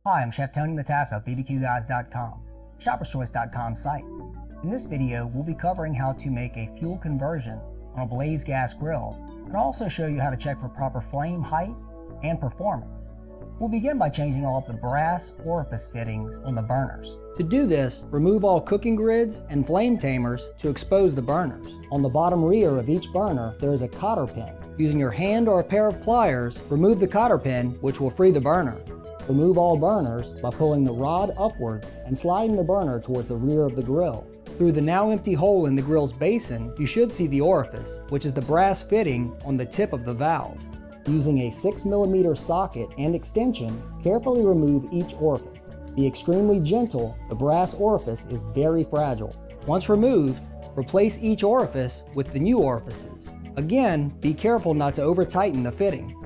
Hi, I'm Chef Tony Matassa of BBQGuys.com, ShoppersChoice.com site. In this video, we'll be covering how to make a fuel conversion on a blaze gas grill, and also show you how to check for proper flame height and performance. We'll begin by changing all of the brass orifice fittings on the burners. To do this, remove all cooking grids and flame tamers to expose the burners. On the bottom rear of each burner, there is a cotter pin. Using your hand or a pair of pliers, remove the cotter pin, which will free the burner. Remove all burners by pulling the rod upwards and sliding the burner towards the rear of the grill. Through the now empty hole in the grill's basin, you should see the orifice, which is the brass fitting on the tip of the valve. Using a 6mm socket and extension, carefully remove each orifice. Be extremely gentle, the brass orifice is very fragile. Once removed, replace each orifice with the new orifices. Again, be careful not to over-tighten the fitting.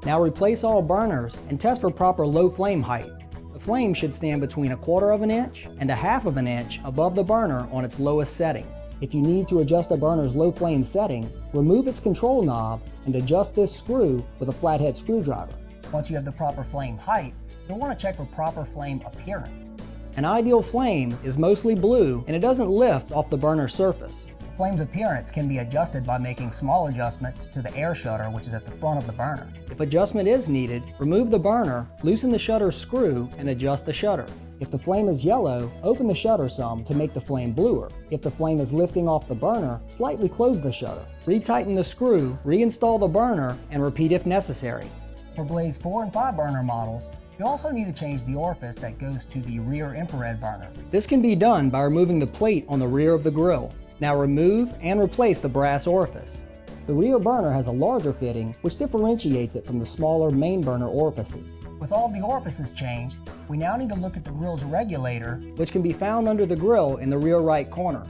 Now replace all burners and test for proper low flame height. The flame should stand between 1/4 inch and 1/2 inch above the burner on its lowest setting. If you need to adjust a burner's low flame setting, remove its control knob and adjust this screw with a flathead screwdriver. Once you have the proper flame height, you'll want to check for proper flame appearance. An ideal flame is mostly blue and it doesn't lift off the burner surface. The flame's appearance can be adjusted by making small adjustments to the air shutter, which is at the front of the burner. If adjustment is needed, remove the burner, loosen the shutter screw, and adjust the shutter. If the flame is yellow, open the shutter some to make the flame bluer. If the flame is lifting off the burner, slightly close the shutter. Retighten the screw, reinstall the burner, and repeat if necessary. For Blaze 4 and 5 burner models, you also need to change the orifice that goes to the rear infrared burner. This can be done by removing the plate on the rear of the grill. Now remove and replace the brass orifice. The rear burner has a larger fitting, which differentiates it from the smaller main burner orifices. With all the orifices changed, we now need to look at the grill's regulator, which can be found under the grill in the rear right corner.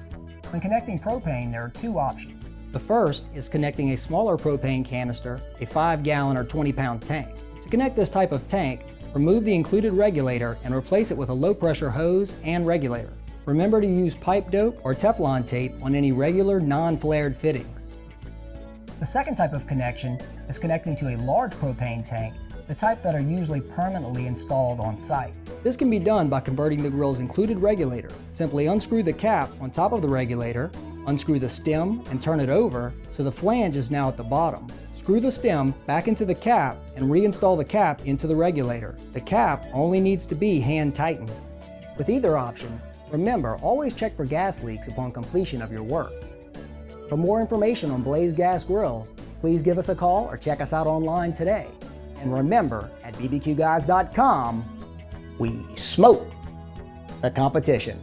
When connecting propane, there are two options. The first is connecting a smaller propane canister, a 5-gallon or 20-pound tank. To connect this type of tank, remove the included regulator and replace it with a low-pressure hose and regulator. Remember to use pipe dope or Teflon tape on any regular non-flared fittings. The second type of connection is connecting to a large propane tank, the type that are usually permanently installed on site. This can be done by converting the grill's included regulator. Simply unscrew the cap on top of the regulator, unscrew the stem and turn it over so the flange is now at the bottom. Screw the stem back into the cap and reinstall the cap into the regulator. The cap only needs to be hand tightened. With either option, remember, always check for gas leaks upon completion of your work. For more information on Blaze gas grills, please give us a call or check us out online today. And remember, at BBQGuys.com, we smoke the competition.